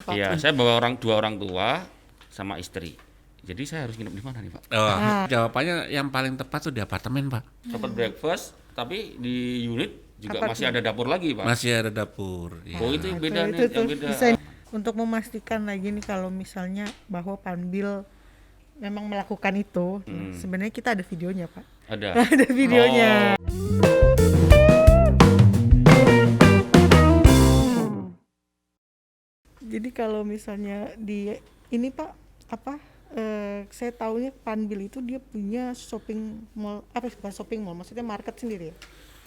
Iya, saya bawa dua orang tua sama istri. Jadi saya harus nginep di mana nih, Pak? Jawabannya yang paling tepat tuh di apartemen, Pak. Dapat breakfast, tapi di unit juga Apartemen. masih ada dapur lagi, Pak. Masih ada dapur. Ya. Oh, itu yang beda Itu nih, tuh yang beda. bisa untuk memastikan lagi nih kalau misalnya bahwa Panbil memang melakukan itu. Sebenarnya kita ada videonya, Pak. Ada. Ada videonya. Jadi kalau misalnya di ini Pak, saya tahunya Panbil itu dia punya shopping mall, bukan shopping mall, maksudnya market sendiri ya.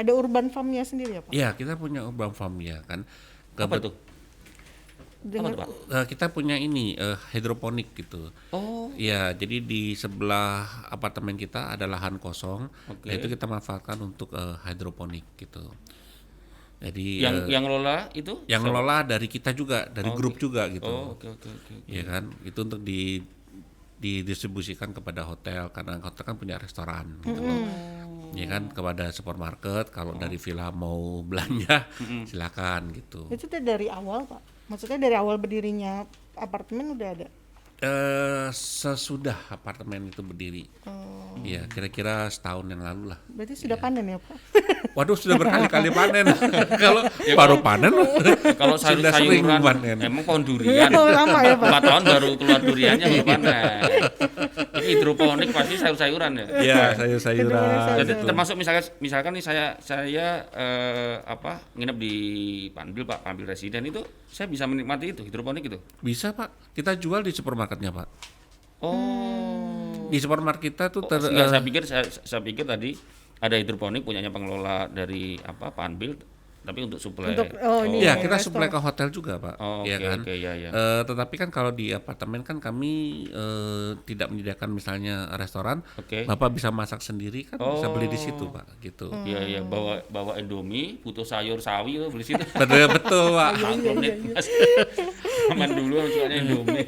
Ada urban farm-nya sendiri ya, Pak? Iya, kita punya urban farm ya kan. Apa tuh? Dengan Apa tuh, Pak? Kita punya ini hidroponik gitu. Oh, Iya, jadi di sebelah apartemen kita ada lahan kosong. Oke. Nah, itu kita manfaatkan untuk hidroponik gitu. Jadi yang ngelola itu? yang siapa? ngelola dari kita juga, dari Oh, grup oke. juga gitu. Oh, oke. Iya kan, itu untuk didistribusikan kepada hotel karena hotel kan punya restoran gitu loh. Ya kan, kepada supermarket kalau dari villa mau belanja silakan gitu. itu tuh dari awal, Pak. Maksudnya dari awal berdirinya apartemen udah ada. Sesudah apartemen itu berdiri. Oh, Iya, kira-kira setahun yang lalu lah. berarti sudah panen ya, Pak? Waduh, sudah berkali-kali panen. Kalau baru panen Kalau sudah sering sayuran, panen. emang pohon durian. Oh, lama ya, Pak? 4 tahun baru keluar duriannya baru panen. Ini hidroponik pasti sayur-sayuran ya. Iya, sayur-sayuran. Jadi gitu. termasuk misalkan nih saya nginep di Panbil, Pak, Panbil Residen itu saya bisa menikmati itu hidroponik itu. Bisa, Pak. Kita jual di supermarketnya, Pak. Oh. Di supermarket kita tuh Enggak, saya pikir tadi ada hidroponik punyanya pengelola dari Panbil, tapi untuk suplai. Ini Iya, ya, kita restoran. supply ke hotel juga, Pak. Oh, Iya oke, kan? oke, iya. Tetapi kan kalau di apartemen kan kami tidak menyediakan misalnya restoran, Oke. Bapak bisa masak sendiri kan, bisa beli di Oh. situ, Pak, gitu. Iya, bawa Indomie, butuh sayur sawi tuh beli situ. Betul, Pak. Menit Mas. Zaman dulu sukanya Indomie.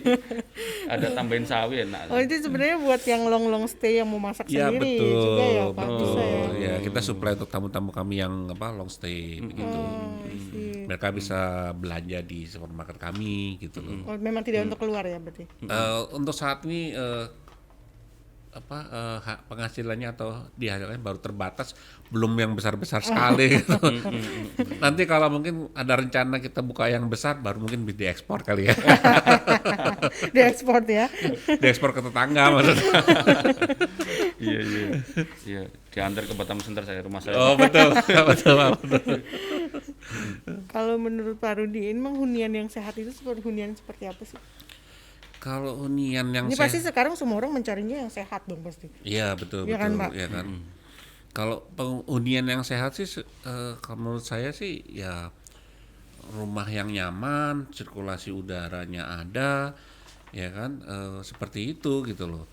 Ada tambahin sawi enak. Oh, itu sebenarnya buat yang long stay yang mau masak Iya, sendiri betul, juga ya, Pak. betul. Bisa ya. Ya, kita supply untuk tamu-tamu kami yang long stay begitu. Mereka bisa belanja di supermarket kami gitu loh. Oh, memang tidak untuk keluar ya berarti. Untuk saat ini penghasilannya atau dihasilkannya baru terbatas, belum yang besar-besar sekali gitu. Nanti kalau mungkin ada rencana kita buka yang besar, baru mungkin bisa diekspor kali ya. Diekspor ya. Diekspor ke tetangga maksudnya. Iya, diantar ke Batam Center saya, rumah saya. Oh betul, betul. Kalau menurut Pak Rudi, ini memang hunian yang sehat itu hunian seperti apa sih? Kalau hunian yang Ini pasti sekarang semua orang mencarinya yang sehat dong pasti. Iya betul, Iya kan, betul, Pak? ya kan. Kalau hunian yang sehat sih, kalau menurut saya sih ya rumah yang nyaman, sirkulasi udaranya ada, ya kan, seperti itu gitu loh.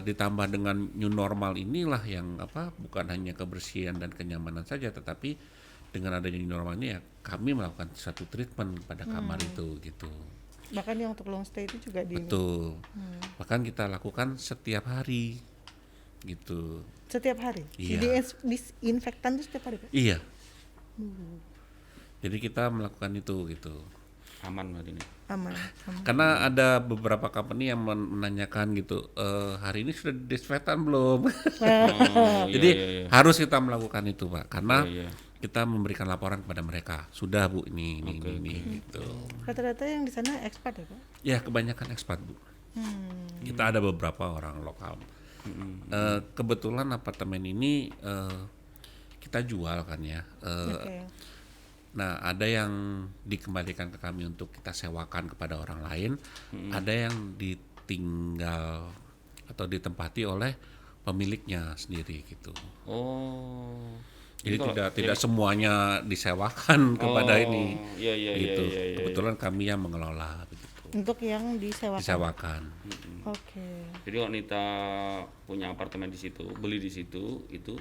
Ditambah dengan new normal inilah yang bukan hanya kebersihan dan kenyamanan saja, tetapi dengan adanya new normal ini ya kami melakukan satu treatment pada kamar itu gitu. Bahkan yang untuk long stay itu juga di Betul. Bahkan kita lakukan setiap hari gitu. setiap hari. Iya. Disinfektan itu setiap hari, Pak? Iya. Jadi kita melakukan itu gitu. Aman berarti ini. Aman. Karena ada beberapa company yang menanyakan gitu, hari ini sudah disinfektan belum? Oh, Jadi iya. harus kita melakukan itu, Pak. Karena Iya. kita memberikan laporan kepada mereka. Sudah, Bu, ini gitu. Rata-rata yang di sana expat ya, Pak? Ya, kebanyakan ekspat, Bu. Kita ada beberapa orang lokal. Kebetulan apartemen ini kita jual kan ya. Oke. Nah, ada yang dikembalikan ke kami untuk kita sewakan kepada orang lain, ada yang ditinggal atau ditempati oleh pemiliknya sendiri gitu. Oh. Jadi kalau- tidak semuanya disewakan kepada ini. Iya. Gitu. Kebetulan kami yang mengelola begitu. Untuk yang disewakan. Disewakan. Oke. Jadi kalau Nita punya apartemen di situ, beli di situ, itu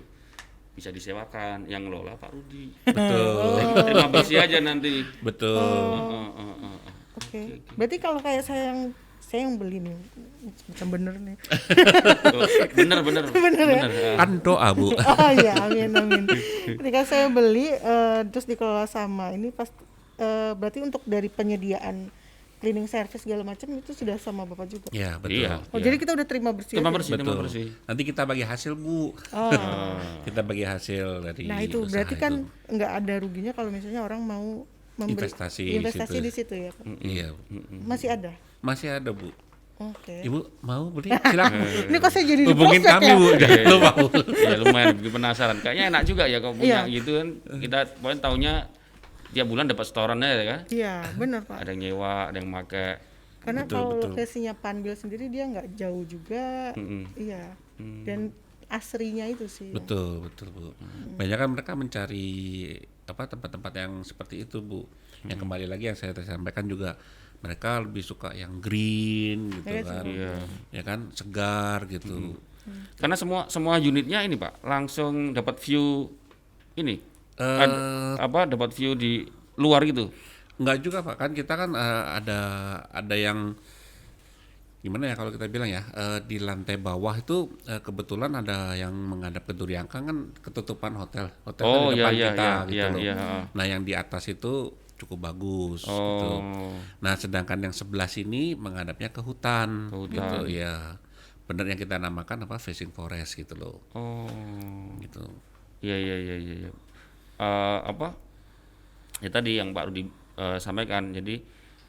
bisa disewakan. Yang ngelola Pak Rudi. Betul. Terima bersih aja nanti. Betul. Oke. Berarti kalau kayak saya yang beli nih, macam bener nih. Oh, bener. Kan doa, Bu. Oh iya, amin. Ketika saya beli terus dikelola sama ini berarti untuk dari penyediaan cleaning service segala macam itu sudah sama Bapak juga. Ya, betul. Iya. Oh, jadi kita udah terima bersih. Terima aja? bersih, terima Betul. bersih. Nanti kita bagi hasil, Bu. Oh. Kita bagi hasil dari Nah, itu usaha berarti kan itu. nggak ada ruginya kalau misalnya orang mau Investasi investasi di di situ ya, Pak. Iya. Masih ada. Masih ada, Bu. Oke. Ibu mau beli? Silakan. Ini kok saya jadi di Hubungin prospek kami, ya? Bu. Lu mau. Ya lumayan bikin penasaran. Kayaknya enak juga ya kalau punya Iya. gitu kan. Kita pokoknya taunya tiap bulan dapat setorannya ya kan. Iya, benar Pak. Ada yang nyewa, ada yang make. Karena Betul, kalau betul. lokasinya Panbil sendiri dia nggak jauh juga. Iya. Dan asrinya itu sih. Betul, betul, Bu. Banyak kan mereka mencari tempat-tempat yang seperti itu, Bu. Yang kembali lagi yang saya sampaikan juga, mereka lebih suka yang green gitu Iya, kan. Iya. Ya kan, segar gitu. Karena semua unitnya ini Pak langsung dapat view ini. Dapat view di luar gitu. Enggak juga, Pak. Kan kita kan ada yang gimana ya kalau kita bilang ya, di lantai bawah itu kebetulan ada yang menghadap ke Duriangkang, kan ketutupan hotel kan Oh di iya depan iya kita iya gitu iya loh. iya. Nah, yang di atas itu cukup bagus gitu. Oh. Nah, sedangkan yang sebelah sini menghadapnya ke hutan, Ke hutan. gitu ya. Benar yang kita namakan facing forest gitu loh. Oh. Gitu. Iya iya iya iya. Iya. Ya tadi yang Pak Rudi sampaikan, jadi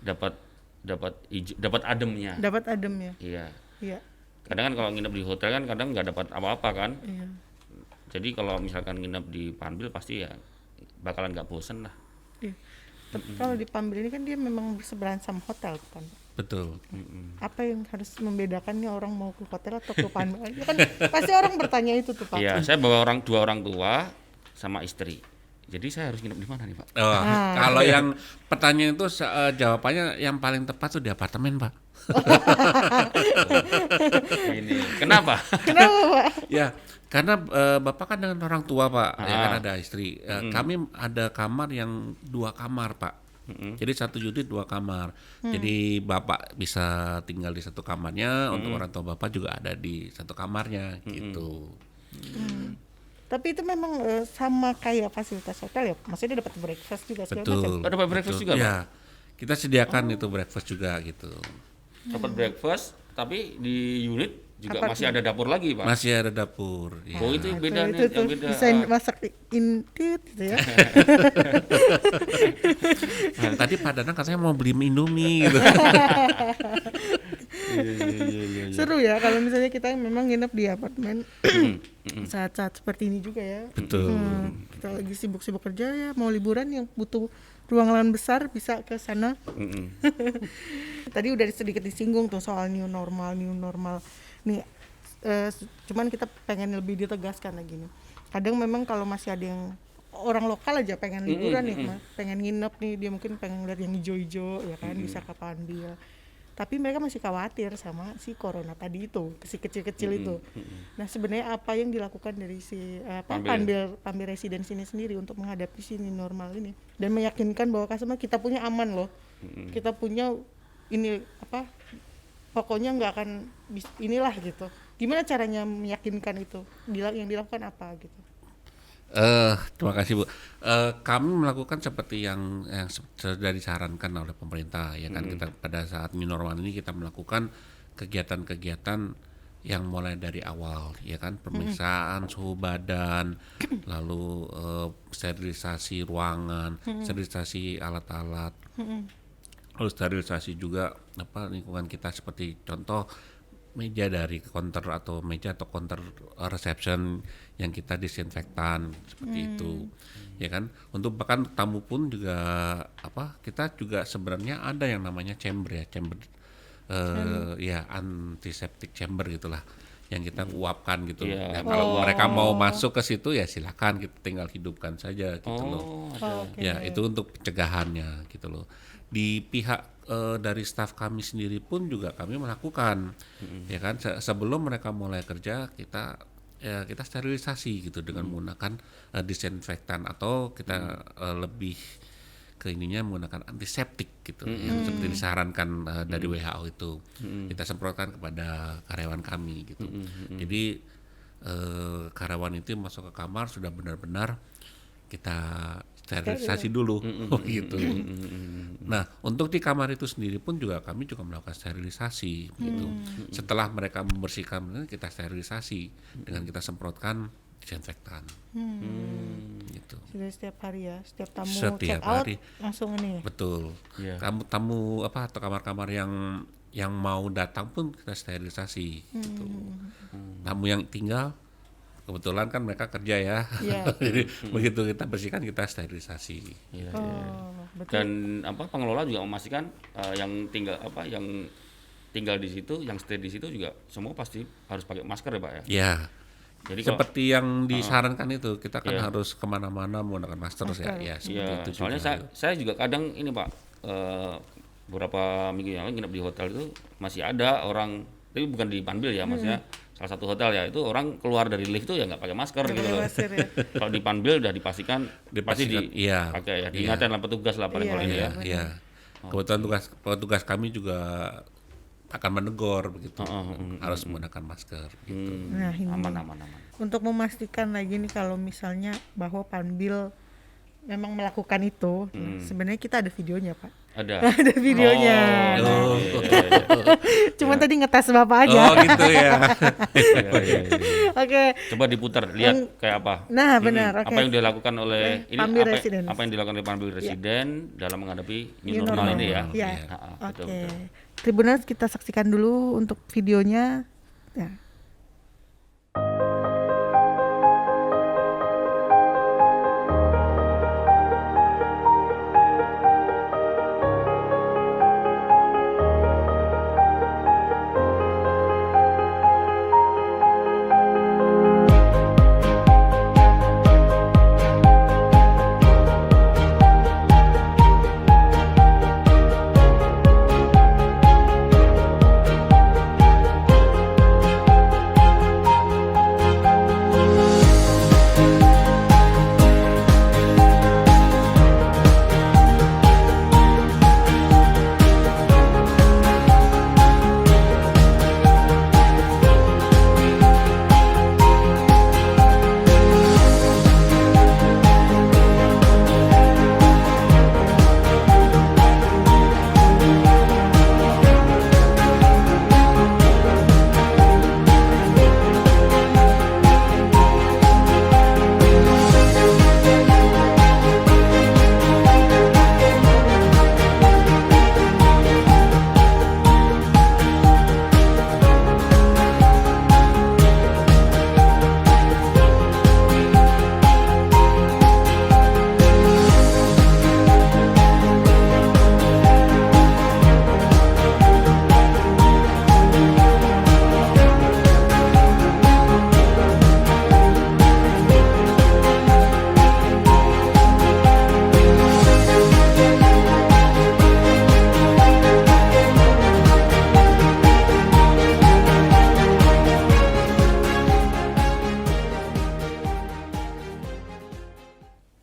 dapat ademnya. Dapat adem ya. Iya. Iya. Kadang kan kalau nginep di hotel kan kadang nggak dapat apa-apa kan. Iya. Jadi kalau misalkan nginep di Panbil pasti ya bakalan nggak bosen lah. Iya. Tapi kalau di Panbil ini kan dia memang bersebelahan sama hotel kan. Betul. Apa yang harus membedakannya orang mau ke hotel atau ke Panbil? Ya kan pasti orang bertanya itu tuh Pak. Iya, saya bawa dua orang tua sama istri. Jadi saya harus nginep di mana nih Pak? Oh, kalau yang pertanyaan itu jawabannya yang paling tepat tuh di apartemen, Pak. Ini kenapa? Kenapa Pak? Ya, karena Bapak kan dengan orang tua, Pak, ya kan Ah. ada istri. Kami ada kamar yang 2 kamar, Pak. Jadi 1 unit 2 kamar. Jadi Bapak bisa tinggal di satu kamarnya, untuk orang tua Bapak juga ada di satu kamarnya gitu. Tapi itu memang sama kayak fasilitas hotel ya? Maksudnya dapat breakfast juga segala macam? Betul. Ada breakfast betul. juga, Pak? Ya. Kita sediakan itu breakfast juga gitu. Dapat breakfast, tapi di unit juga Apartemen. masih ada dapur lagi Pak. Masih ada dapur. Ya. Oh itu yang beda nih, itu yang beda. bisa masak intit gitu ya. Nah, tadi Pak Danang katanya mau beli Indomie gitu. Seru ya kalau misalnya kita memang nginep di apartemen saat-saat seperti ini juga ya. Betul. Kita lagi sibuk-sibuk kerja ya, mau liburan yang butuh ruangan besar bisa ke sana. Tadi udah sedikit disinggung tuh soal new normal nih. Cuman kita pengen lebih ditegaskan lagi nih. Kadang memang kalau masih ada yang orang lokal aja pengen liburan nih, pengen nginep nih, dia mungkin pengen lihat yang hijau-hijau ya kan, bisa ke Panbil. Tapi mereka masih khawatir sama si corona tadi itu, si kecil-kecil itu. Nah, sebenarnya apa yang dilakukan dari si Panbil Residence ini sendiri untuk menghadapi sini normal ini dan meyakinkan bahwa customer kita punya aman loh. Kita punya ini pokoknya nggak akan inilah gitu. Gimana caranya meyakinkan itu? Yang dilakukan apa gitu? Terima kasih Bu. Kami melakukan seperti yang sudah disarankan oleh pemerintah ya kan. Kita pada saat new normal ini kita melakukan kegiatan-kegiatan yang mulai dari awal ya kan, pemeriksaan suhu badan, lalu sterilisasi ruangan, sterilisasi alat-alat, lalu sterilisasi juga lingkungan kita, seperti contoh meja dari counter atau counter reception yang kita disinfektan seperti itu ya kan. Untuk bahkan tamu pun juga kita juga sebenarnya ada yang namanya chamber ya antiseptic chamber gitulah yang kita uapkan gitu. Iya. Ya, kalau mereka mau masuk ke situ ya silakan, kita tinggal hidupkan saja gitu loh. Ya itu untuk pencegahannya gitu loh. Di pihak dari staf kami sendiri pun juga kami melakukan ya kan, sebelum mereka mulai kerja kita sterilisasi gitu dengan menggunakan disinfektan, atau kita lebih ke ininya menggunakan antiseptik gitu yang seperti disarankan dari WHO itu. Kita semprotkan kepada karyawan kami gitu. Jadi karyawan itu masuk ke kamar sudah benar-benar kita sterilisasi dulu gitu. Nah, untuk di kamar itu sendiri pun kami juga melakukan sterilisasi gitu. Setelah mereka membersihkan, kita sterilisasi dengan kita semprotkan disinfektan. Gitu. Sudah setiap hari ya, setiap tamu Setiap check out hari. langsung ini ya. Betul. Iya. Tamu atau kamar-kamar yang mau datang pun kita sterilisasi gitu. Tamu yang tinggal kebetulan kan mereka kerja ya. Iya. Jadi begitu kita bersihkan kita sterilisasi. Iya, iya. Oh, betul. Dan pengelola juga memastikan yang tinggal di situ, yang stay di situ juga semua pasti harus pakai masker ya Pak ya. Ya. Jadi kalau Seperti yang disarankan itu kita kan Iya. harus kemana-mana menggunakan masker ya. Ya seperti iya, itu soalnya juga. saya juga kadang ini Pak, beberapa minggu yang lalu nginep di hotel itu masih ada orang, tapi bukan di Panbil ya, maksudnya salah satu hotel ya, itu orang keluar dari lift itu ya nggak pakai masker Nggak gitu pakai loh. masker ya. Kalau di Panbil udah dipastikan pasti iya. dipakai ya, Iya. diingatkan lah petugas lah paling Iya, kalau ini ya. Iya. Kebetulan petugas kami juga akan menegur begitu. Harus menggunakan masker gitu. Nah, ini Aman. untuk memastikan lagi nih kalau misalnya bahwa Panbil memang melakukan itu, nah, sebenarnya kita ada videonya Pak. Ada. Ada videonya. Oh. Iya. Cuman tadi ngetes Bapak aja. Oh gitu ya. Iya. Oke. Coba diputar, lihat kayak apa. Nah, benar. Oke. Apa yang dilakukan oleh ini Panbil apa, Residence. apa yang dilakukan oleh Panbil Residen dalam menghadapi new New normal normal. ini ya. Iya. Betul, Oke. betul. Tribuners kita saksikan dulu untuk videonya. Ya.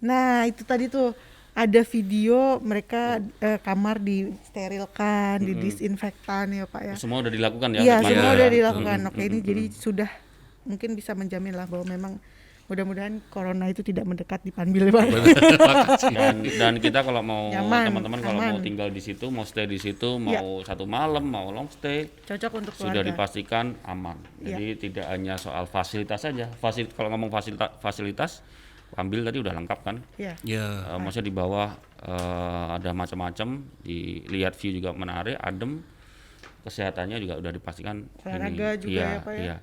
Nah, itu tadi tuh ada video mereka kamar disterilkan, didisinfektan ya Pak ya. Semua udah dilakukan ya. Iya, oleh semua Panbil udah ya. dilakukan. Oke, ini jadi sudah mungkin bisa menjamin lah bahwa memang mudah-mudahan corona itu tidak mendekat di Panbil ya Pak. Dan kita kalau mau Nyaman, teman-teman kalau aman. mau tinggal di situ, mau stay di situ, mau satu malam, mau long stay, Cocok untuk sudah keluarga. dipastikan aman. Iya. Jadi tidak hanya soal fasilitas saja. Kalau ngomong fasilitas, Panbil tadi udah lengkap kan. Iya. Ya. Maksudnya di bawah ada macam-macam, dilihat view juga menarik, adem, kesehatannya juga udah dipastikan. Olahraga juga iya, ya, Pak, ya? Iya.